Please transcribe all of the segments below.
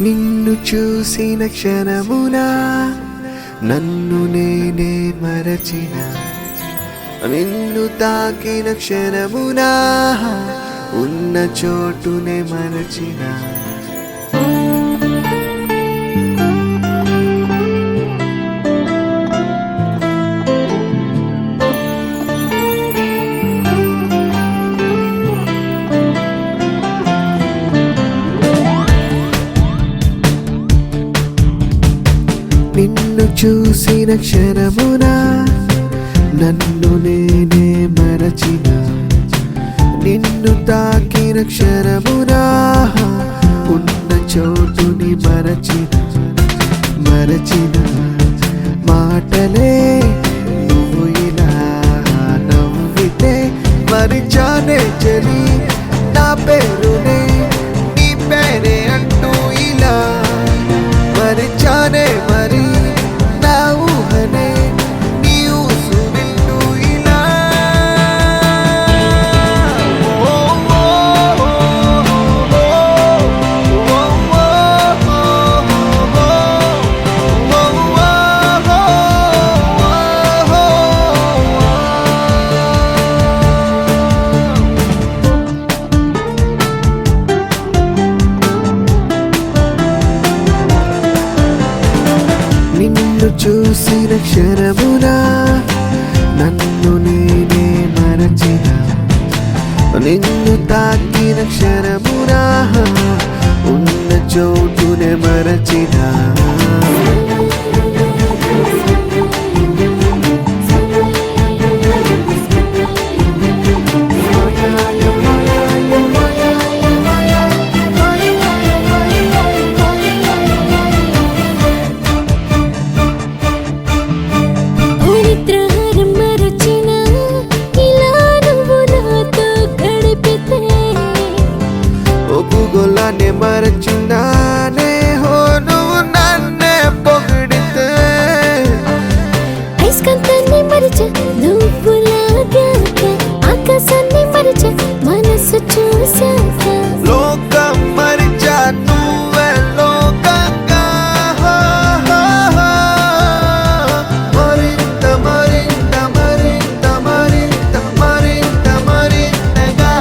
నిన్ను చూసిన క్షణమున నన్ను నేనే మరచిన, నిన్ను తాకిన క్షణమున ఉన్న చోటునే మరచిన. నిన్ను చూసిన క్షణమున నన్ను నేనే మరచిన, నిన్ను తాకిన క్షణమున ఉన్న చోటుని మరచిన. మాటలే నువ్వు ఇలా నవ్వితే మరిచానే చలి, నా పేరునే నీ పేరే అంటూ ఇలా మరిచానే. మరి నా ఊహనే నీ ఊసు వింటూ ఇలా. నిన్ను చూసిన క్షణమున నన్ను నేనే మరచిన, నిన్ను తాకిన క్షణమున ఉన్న చోటునే మరచిన. ఒప్పుగోలానే మరచినానే హో నువ్వు నన్నే పొగిడితే. ఐస్కంతాన్ని మరిచ నువ్వు లాగాక, ఆకాశాన్ని మరిచ మనసు చూసాక, లోకం మరిచా నువ్వే లోకంగా. మరింత మరింత మరింత మరింత మరింత మరింతగా.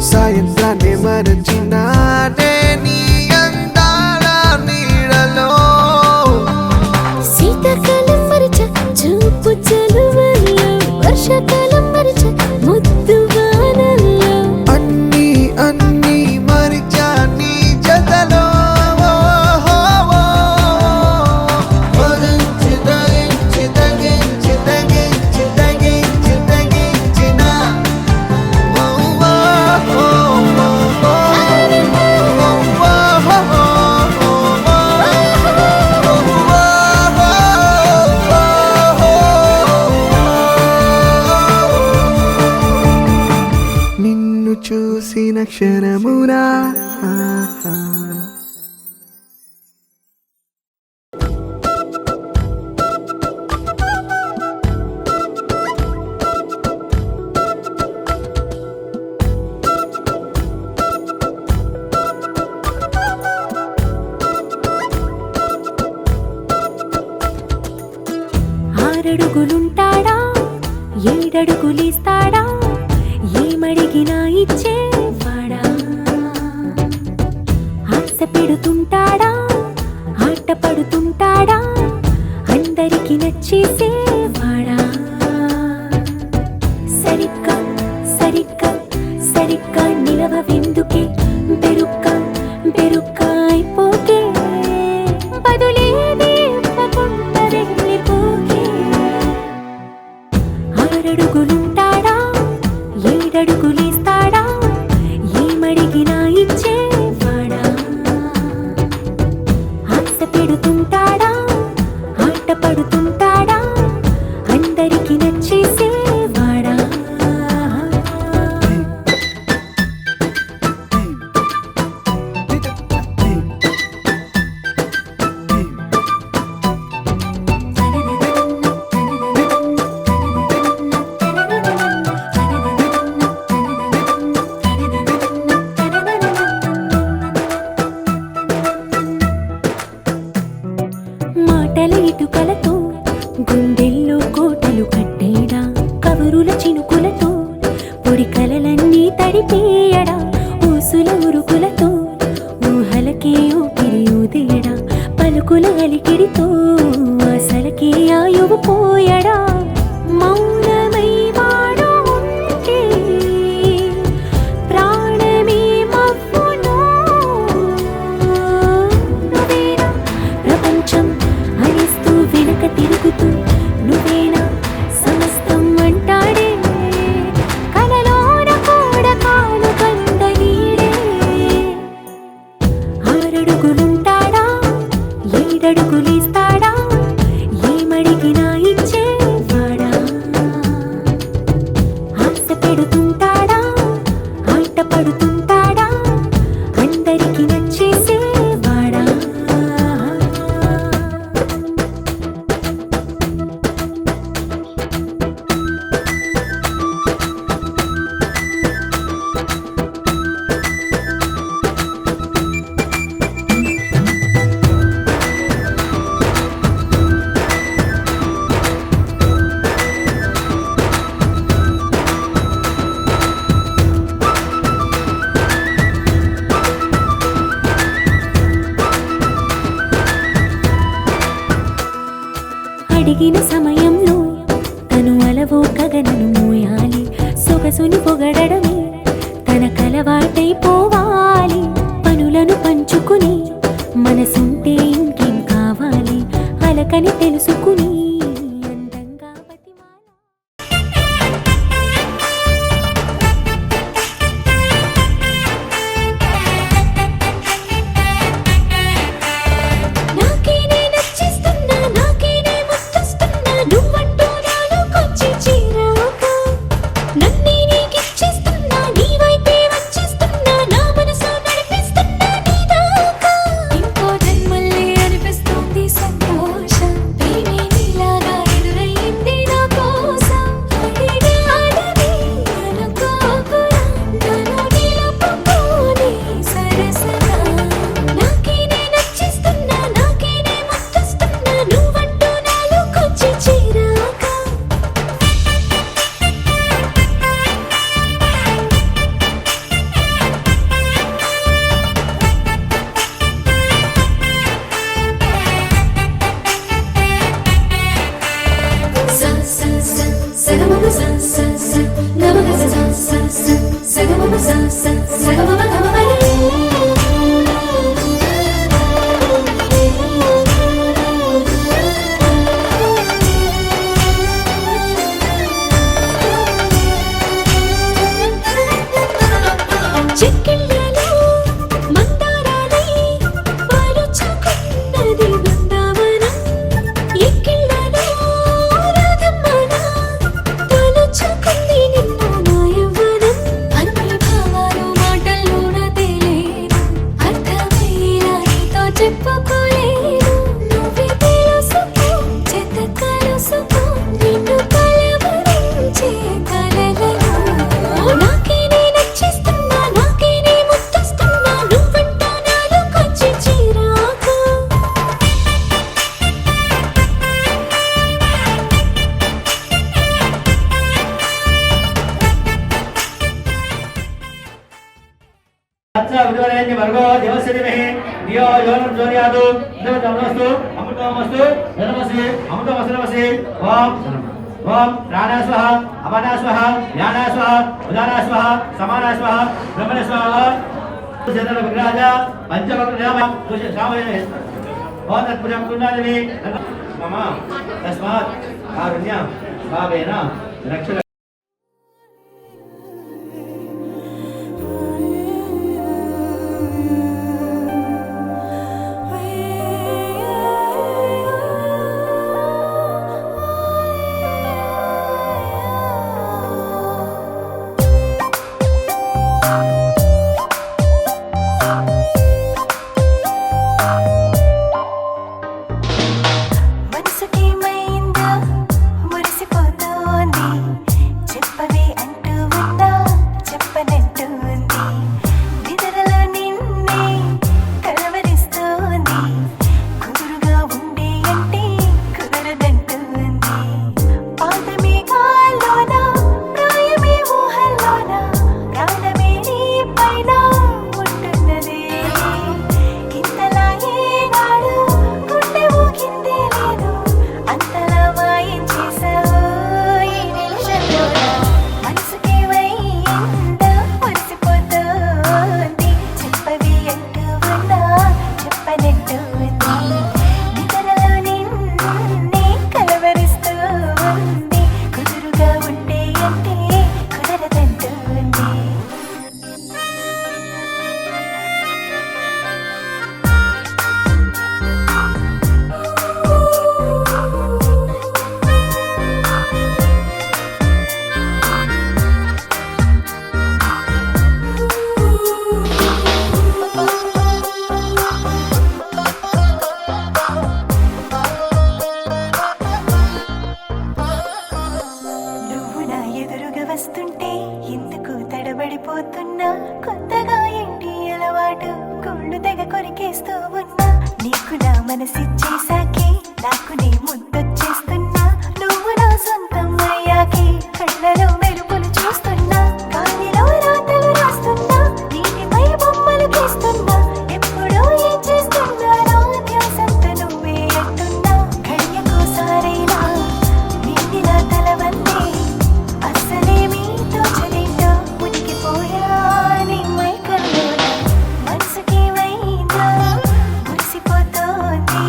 సాయంత్రాన్ని మరచినానే నీ అందాల నీడలో. శీతాకాలం మరిచ చూపు చలువల్లో, వర్షాకాలం మరిచ ముద్దు వానల్లో. అన్నీ అన్నీ మరిచా నీ జతలో. తగించి తగించి తగించి తగించి తగించి తగించిన. నిన్ను చూసిన క్షణమునా ఆరడుగులుంటాడా, ఏడడుగులిస్తాడా, ఏమడిగినా ఇచ్చేవాడా. ఆశ పెడుతుంటాడా, ఆట పడుతుంటాడా, అందరికి నచ్చేసేవాడా. సరిగ్గా సరిగ్గా సరిగ్గా నిలవెందుకే, బెరుక్క బెరుక్క అయిపోకే. చిటుకలతో గుండెల్లో కోటలు కట్టేడా కబురుల చినుకులతో పొడి కలలన్నీ తడిపేయడా ఊసుల ఉరుకులతో ఊహలకే ఊపిరి ఊదేయడా పలుకుల అలికిడితో అసలకే ఆయువు పోయడా మౌనమై వాడు ఉంటే ప్రాణమే మవ్వును నువ్వేనా ప్రపంచం అనిస్తూ వెనక తిరుగుతూ నువ్వేనా సమస్తం అంటాడే కలలోన కూడా కాలు కంద నీడే ఆరడుగులుంటాడా ఏడడుగులేస్తాడా ఏమడిగినా ఇచ్చేవాడా ఆశ పెడుతుంటాడా ఆట పడుతుంటాడా అందరికి నచ్చేసేవాడా అడిగిన సమయంలో తను అలవో గగనను మోయాలి సొగసుని పొగడమే తనకలవాటైపోవాలి పనులను పంచుకుని మనసుంటే ఇంకేం కావాలి అలకని తెలుసుకుని అందంగా బతిమాల నాకేనే నచ్చిస్తున్నా నాకేనే ముచ్చస్తున్నా నువ్వంటూ నాలోకొచ్చి చేరాక నన్నే నీకిచ్చేస్తున్నా నీ వైపే వచ్చేస్తున్నా నా మనసు నడిపిస్తున్నా నీ దాకా ఇంకో జన్మల్లే అనిపిస్తుంది సంతోషం ప్రేమే నీలాగా ఎదురయ్యింది నా కోసం అడిగాడని అనుకోకురా నన్ను నిలుపుకోని సరసగా నాకేనే నచ్చిస్తున్నా నాకేనే ముచ్చస్తున్నా నువ్వంటూ నాలోకొచ్చి చేరాక sa sa sa sa ga ma ga sa sa sa ga ma ga sa sa sa sa ga ma ga sa sa sa ga ma ga ma ga చెక్కిళ్ళలో మందారాలై పాలుచుకున్నది Brindavanam ఎక్కిళ్ళలో రాధమ్మన తలుచుకుంది నిన్ను నా యవ్వనం అన్ని భావాలు మాటల్లోన తేలేను అర్థమయ్యేలా నీతో చెప్పుకోలేను నువ్వే తెలుసుకో చేత కలుసుకో నిన్ను కలవరించే కలలను నాకేనే నచ్చిస్తున్నా నాకేనే ముచ్చస్తున్నా నువ్వంటూ నాలోకొచ్చి చేరాక अच्छा विद्वारेण्य वर्गो देवस्य धीमहि धियो यो न प्रचोदयात् नमस्तु अमृतमस्तु नमस्ते अमृतमस्तु नमस्ते ओम ओम प्राणा स्वाहा अपाना स्वाहा ज्ञाना स्वाहा उदाना स्वाहा समाना स्वाहा ब्रह्मण स्वाहा चंद्र विग्रहाय पंचवक्र तुष सामये ओम तत्पुरं कुंडालिनी मम तस्मात् कारुण्य भावेन रक्ष మనసుకేమైందో మురిసిపోతోంది నన్ను తెగ కొరికేస్తూ ఉన్నా నీకు నా మనసిచ్చేసాకే నాకు నీ ముద్దొచ్చేస్తున్నా నువ్వు నా సొంతం అయ్యాకే కళ్ళలో మెరుపులు చూస్తున్నా గాలిలో రాతలు రాస్తున్నా నీటిపై బొమ్మలు గీస్తున్నా ఎప్పుడూ ఏం చేస్తున్నానో ధ్యాసంత నువ్వే అంటున్నా గడియకోసారైనా నిండిన తలవన్నే అస్సలేమీ తోచలేంటో మునిగిపోయా నీ మైకల్లోన మనసుకేమైందో మురిసిపోతోంది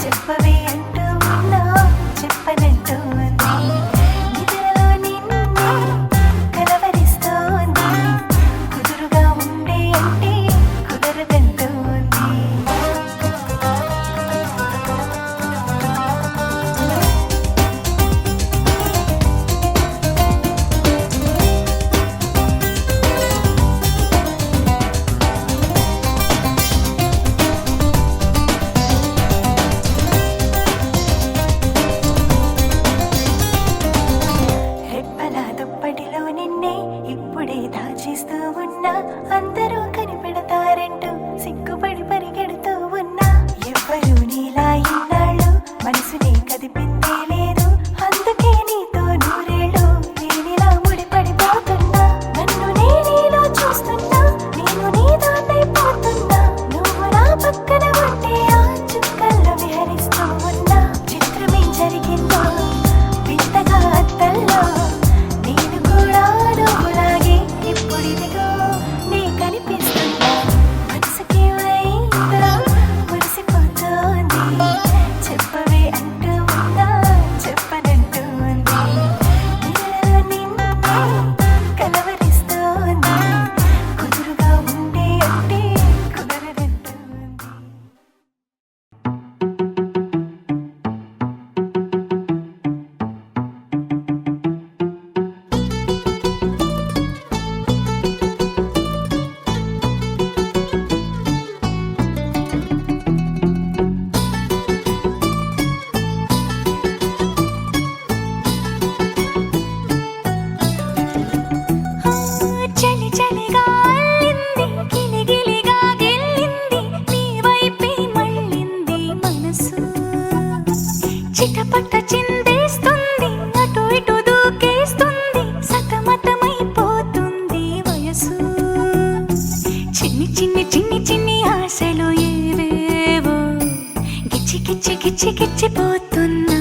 చెప్పవే అంటూ ఉన్నా చెప్పనంటోంది నిద్రలో నిన్నే కలవరిస్తోంది కుదురుగా ఉండే అంటే కుదరదంటోంది రెప్పల దుప్పటిలో నిన్నే ఇప్పుడే దాచేస్తూ ఉన్నా అందరూ కనిపెడతారంటూ సిగ్గుపడి పరిగెడుతూ ఉన్నా ఎవ్వరూ నీలా ఇన్నాళ్ళు మనసుని కదిపిందే లేదు అందుకే నీతో నూరేళ్ళు నేనిలా ముడిపడిపోతున్నా నన్ను నేనేలో చూస్తున్నా నేను నీ దాన్నైపోతున్నా నువ్వు నా పక్కన ఉంటే ఆ చుక్కల్లో విహరిస్తూ ఉన్నా చిత్రమేం జరిగిందో వింతగా అద్దల్లో నేను కూడా నువ్వులాగే ఇప్పుడిదిగో నీ కనిపిస్తున్నా మనసుకేమైందో మురిసిపోతోంది చెప్పవే అంటూ ఉన్నా చెప్పనంటోంది నిద్రలో నిన్నే కలవరిస్తోంది కుదురుగా ఉండే అంటే కుదరదంటోంది చలి చలిగా అల్లింది గిలిగిలిగా గెల్లింది నీ వైపే మళ్ళింది మనసు చిటపట చిందేస్తుంది అటు ఇటు దూకేస్తుంది సతమతమైపోతుంది వయసు చిన్ని చిన్ని చిన్ని చిన్ని ఆశలు ఏవేవో గిచ్చి గిచ్చి గిచ్చి గిచ్చిపోతున్నాయే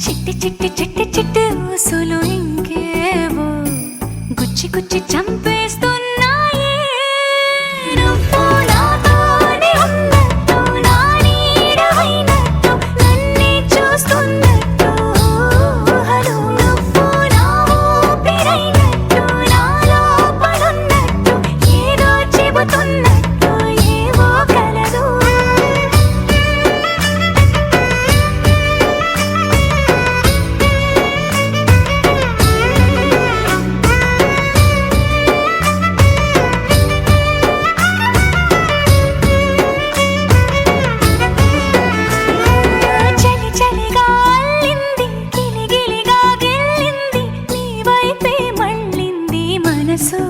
చిట్టి చిట్టి చిట్టి చిట్టి ఊసులు ఇంకేవో గుచ్చి గుచ్చి చంపేస్తున్నాయే నువ్వు నాతోనే ఉన్నట్టు నా నీడవైనట్టు నన్నే చూస్తున్నట్టు ఊహలు నువ్వు నా ఊపిరైనట్టు నా లోపలున్నట్టు ఏదో చెబుతున్నట్టు ఏవో కలదు చలి చలిగా అల్లింది గిలిగిలిగా గెల్లింది నీ వైపే మళ్ళింది మనసు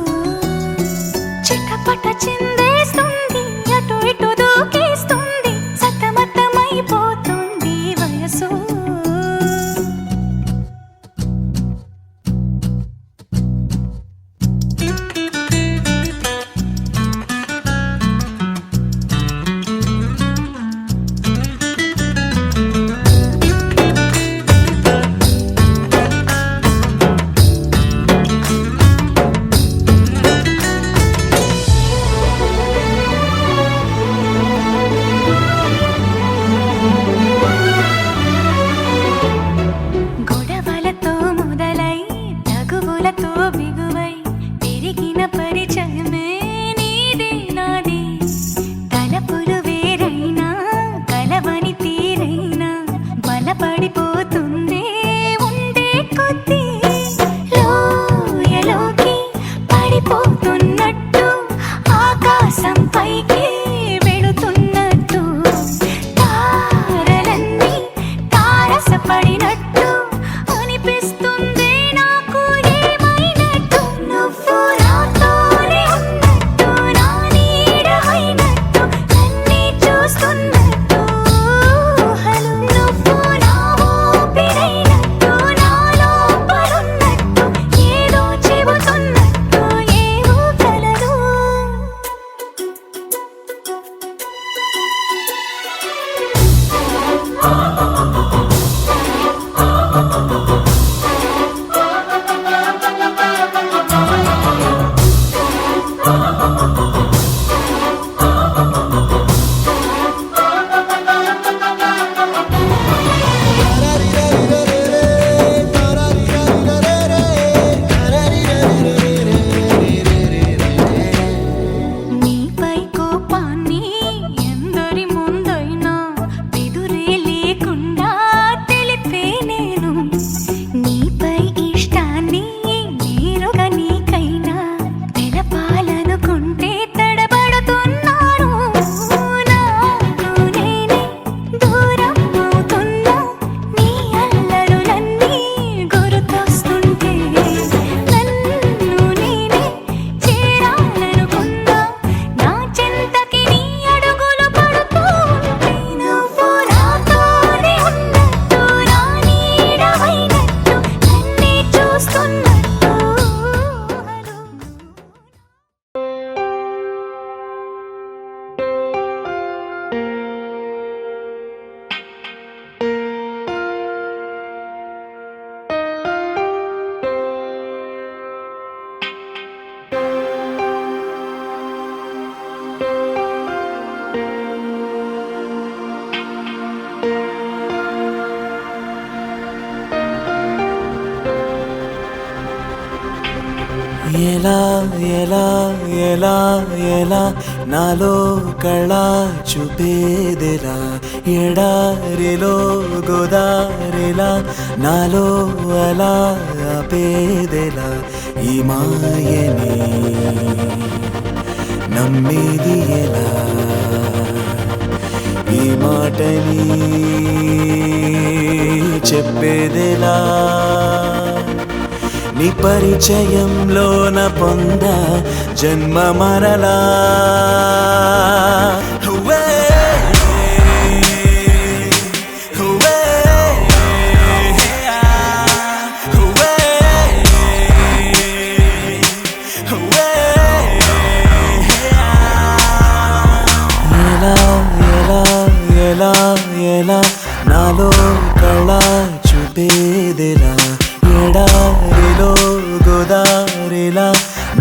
చిటపట చిందేస్తుంది అటు ఇటు దూకేస్తుంది సతమతమైపోతుంది వయసు ఎలా ఎలా ఎలా ఎలా నాలో కళ చూపేదెలా ఎడారిలో గోదారిలా నాలో అలా ఆపేదెలా ఈ మాయని నమ్మేది ఎలా ఈ మాటని చెప్పేదెలా నీ పరిచయంలోన పొంద జన్మ మరలా ఎలా ఎలా నాలో కళ చూపేదెలా ఎడారిలో గోదారిలా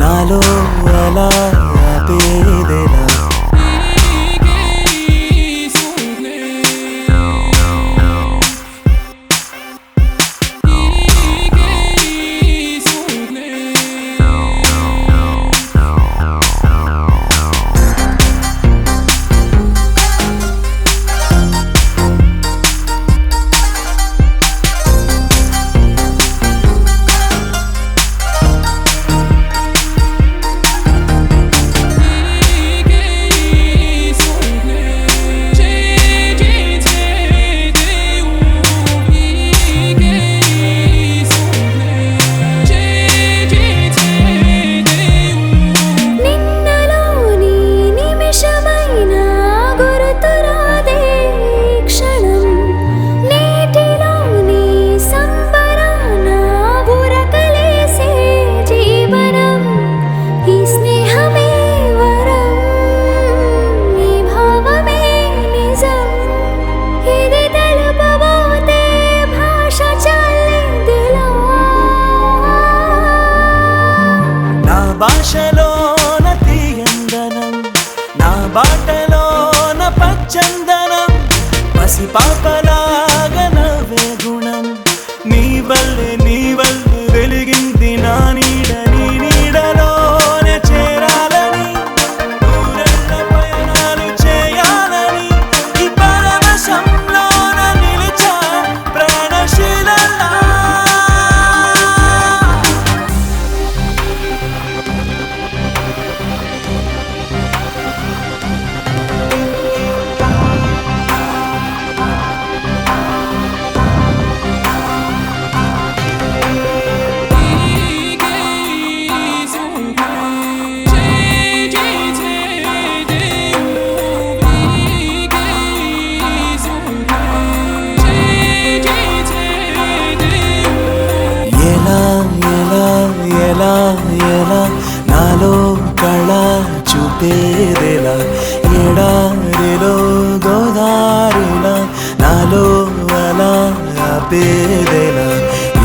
నాలో అలా ఆపేదెలా భాషలోన తీయందనం నా బాటలోన పచ్చందనం పసిపాపలాగా నవ్వే గుణం నీ వల్లే వెలిగింది నా నీడ నీ నీడలోనే చేరాలని దూరెళ్ళ పయనాలు చేయాలని ఈ పరవశంలోన నిలిచా ప్రాణశీలలా ఎలా ఎలా నాలో కళ చూపేదెలా ఎడారిలో గోదారిలా నాలో అలా ఆపేదెలా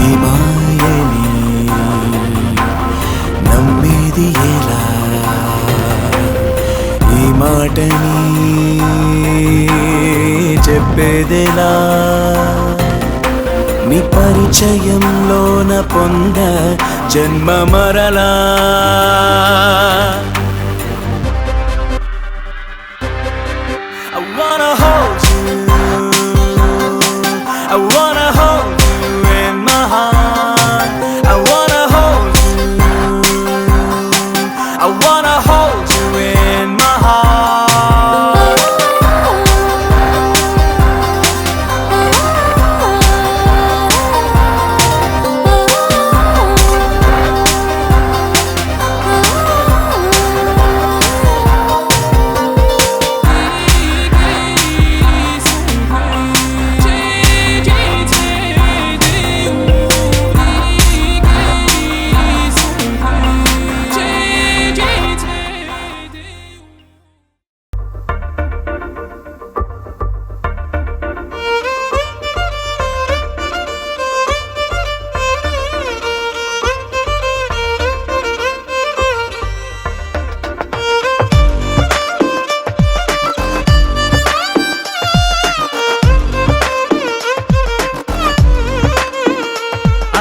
ఈ మాయని నమ్మేది ఎలా మాటని చెప్పేదెలా నీ పరిచయంలోన పొంద జన్మ మరలా I wanna hold you, I wanna hold you in my heart. I wanna hold you, I wanna hold you in my heart.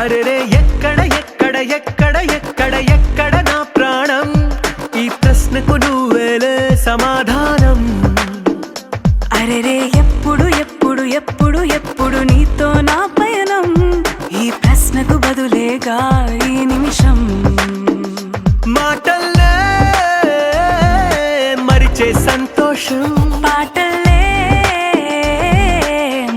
అరెరే ఎక్కడ ఎక్కడ ఎక్కడ ఎక్కడ ఎక్కడ నా ప్రాణం ఈ ప్రశ్నకు నువ్వేలే సమాధానం అరెరే ఎప్పుడు ఎప్పుడు ఎప్పుడు ఎప్పుడు నీతో నా పయనం ఈ ప్రశ్నకు బదులేగా ఈ నిమిషం మాటల్లే మరిచే సంతోషం పాటల్లే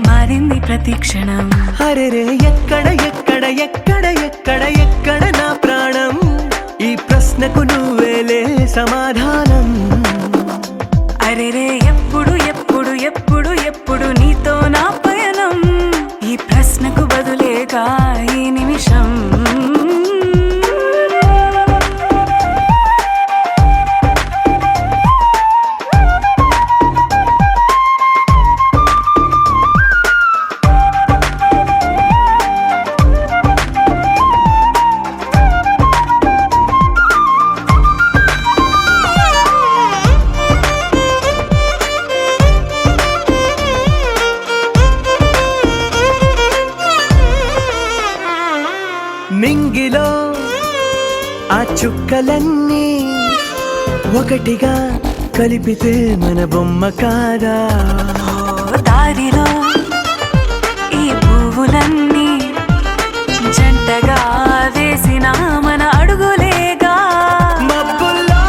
మారింది ప్రతి క్షణం అరెరే ఎక్కడ ఎక్కడ ఎక్కడ ఎక్కడ ఎక్కడ నా ప్రాణం ఈ ప్రశ్నకు నువ్వేలే సమాధానం అరెరే ఎప్పుడు ఎప్పుడు ఎప్పుడు ఎప్పుడు నీతో నా పయనం ఈ ప్రశ్నకు బదులేగా ఈ నిమిషం మింగిలో ఆ చుక్కలన్నీ ఒకటిగా కలిపితే మన బొమ్మ కాదా దారిలో ఈ పువ్వులన్నీ జంటగా వేసిన మన అడుగులేగా మబ్బుల్లో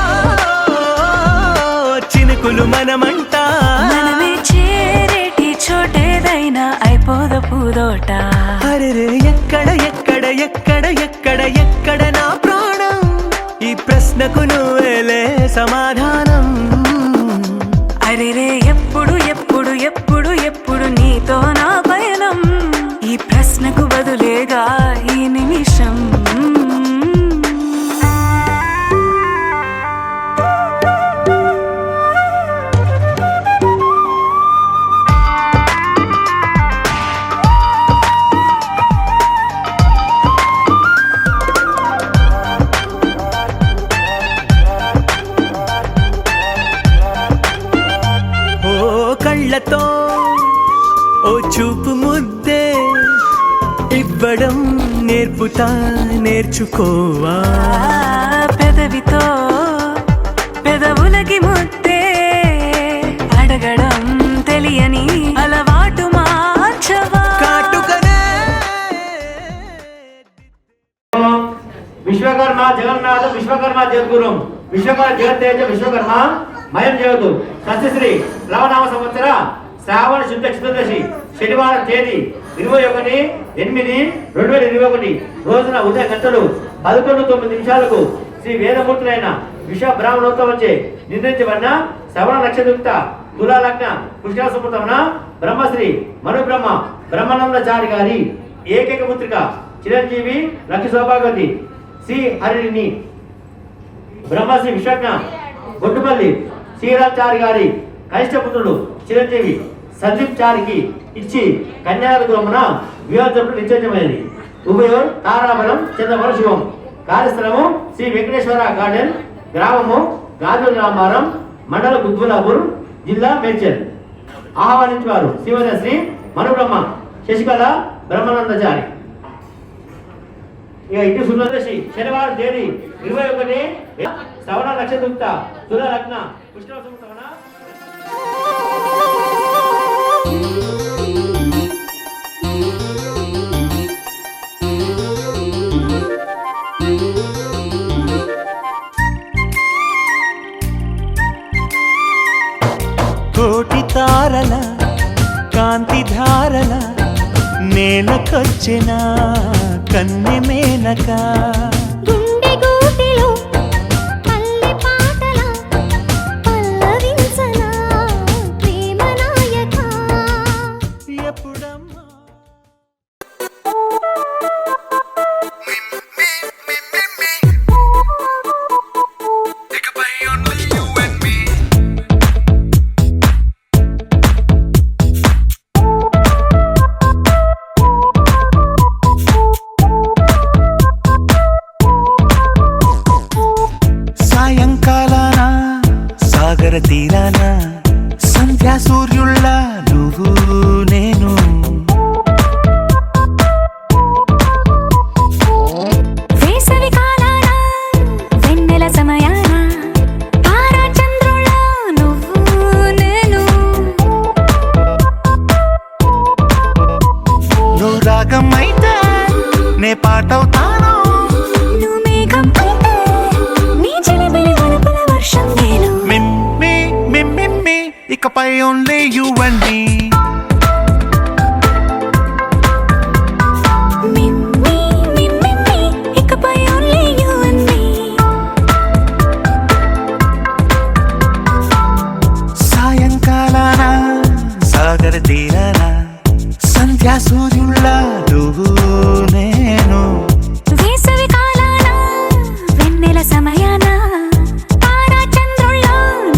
చినుకులు మనమంట మనమే చేరేటి చోటేదైనా అయిపోద పూదోట అరెరే ఎక్కడ ఎక్కడ ఎక్కడ ఎక్కడ ఎక్కడ నా ప్రాణం ఈ ప్రశ్నకు నువ్వేలే సమాధానం అరెరే ఎప్పుడు ఎప్పుడు ఎప్పుడు ఎప్పుడు నీతో నా పయనం ఈ ప్రశ్నకు బదులేగా ఈ నిమిషం కళ్ళతో ఓ చూపు ముద్దే ఇవ్వడం నేర్పుతా నేర్చుకోవా పెదవితో పెదవులకి ముద్దే అడగడం తెలియని అలవాటు మార్చవా కాటుకనే విశ్వకర్మ జగన్నాథ విశ్వకర్మ జగద్గురుం విశ్వకర్మ జగత్తేజ విశ్వకర్మ మయం జగతు సత్యశ్రీ ప్లవనామ సంవత్సర శ్రావణ శుద్ధ చతుర్దశి శనివారం తేదీ 21/8/2021 రోజున ఉదయ గంటలు 11:09 శ్రీ వేదమూర్తులైన విశ్వ బ్రాహ్మణోత్సవంచే నిర్ణయించబడిన శ్రవణ నక్షత్రయుక్త తులా లగ్న పుష్కర సంవత్సరమున బ్రహ్మశ్రీ మనుబ్రహ్మ బ్రహ్మానందచారి గారి ఏకైక పుత్రిక చిరంజీవి లక్ష్మీ సౌభాగ్యవతి శ్రీ హరిణి బ్రహ్మశ్రీ విశ్వజ్ఞ బొట్టుపల్లి శ్రీరాచారి గారి కనిష్టపుత్రుడు చిరంజీవి సందీప్ చారికి ఇచ్చి కన్యాగృహమున వివాహం నిశ్చయమైనది. ఉభయం తారాబలం చంద్రబలం శివం. కార్యస్థలము శ్రీ వెంకటేశ్వర గార్డెన్, గ్రామము గాజుల రామారం, మండల కుత్బులాపూర్, జిల్లా మేడ్చల్. ఆహ్వానించేవారు శ్రీమతి శ్రీ మనుబ్రహ్మ శశికళ బ్రహ్మానందచారి. ఇక ఇటు సుందరదశి శనివారం తేదీ 21 శ్రవణ నక్షత్ర తుల లగ్న పుష్కర కోటి తారల కాంతి ధారల నేలకొచ్చిన కన్నె మేనక గుండె గూటిలో పల్లె పాటల పల్లవించన ప్రేమ నాయక. ఎప్పుడమ్మా సాగర తీరాన సంధ్యా సూర్యుళ్ళ నువ్వు నేను వేసవి కాలాన వెన్నెల సమయాన తారా చంద్రుల నువ్వు నేను. నువ్వు రాగం అయితే నే పాటవుతాను, నువ్వు మేఘం అయితే నీ చిలిబిలి వలపుల వర్షం నేను. మిమ్మి ఇకపై ఓన్లీ యు అండ్ మీ. ఇకపై ఓన్లీ యు అండ్ మీ. సాయంకాలాన సాగర తీరాన సంధ్యా సూర్యుళ్ళ నువ్వు నేను. వేసవి కాలాన వెన్నెల సమయాన తారా చంద్రుల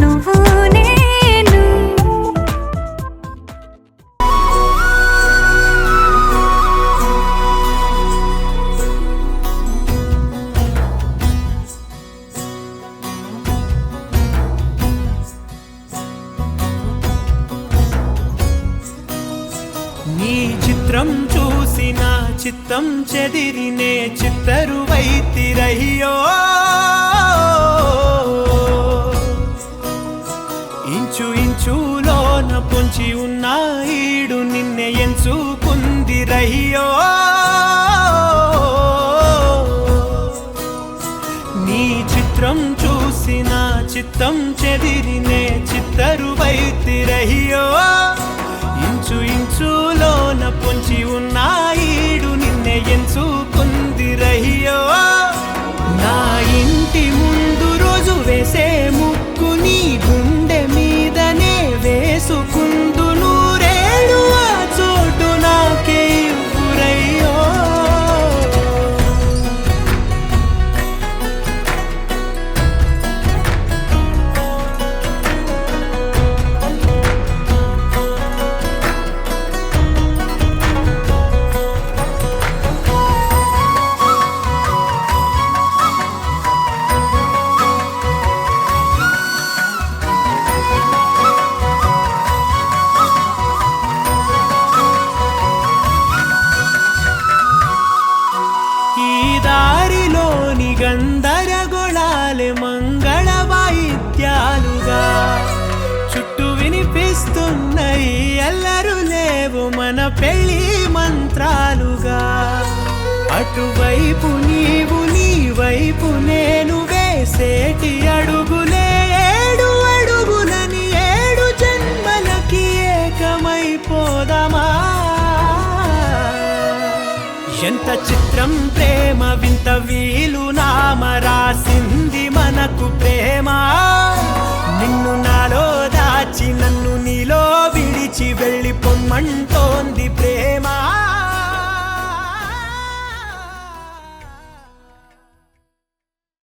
నువ్వు నేను. నీ చిత్రం చూసిన చిత్తం చెదిరినే చిత్తరువైతిరయ్యో. ఇంచు ఇంచులోన పొంచి ఉన్న ఈడు నిన్నే ఎంచుకుందిరయ్యో. నీ చిత్రం చూసిన చిత్తం చెదిరినే చిత్తరువైతిరయ్యో. ఇంచు ఇంచులోన పొంచి ఉన్న ఈడు నిన్నే ఎంచుకుందిరయ్యో. నా ఇంటి ముందు రోజు వేసే ముక్కు నీ గుండె మీదనే వేసుకుందు నూరేడు ఆ చోటు నాకే ఇవ్వురయ్యో. గందరగోళాలే మంగళ వాయిద్యాలుగా చుట్టూ వినిపిస్తున్నాయి. అల్లరు లేవు మన పెళ్లి మంత్రాలుగా. అటువైపు నీవు నీ వైపు నేను వేసేటి అడుగులే 7 అడుగులని 7 జన్మలకి ఏకమైపోదామా. ఎంత చిత్రం ప్రేమ వింత వీలు నామ రాసింది మనకు ప్రేమ. నిన్ను నాలో దాచి నన్ను నీలో విడిచి వెళ్ళిపోమ్మంటోంది ప్రేమ.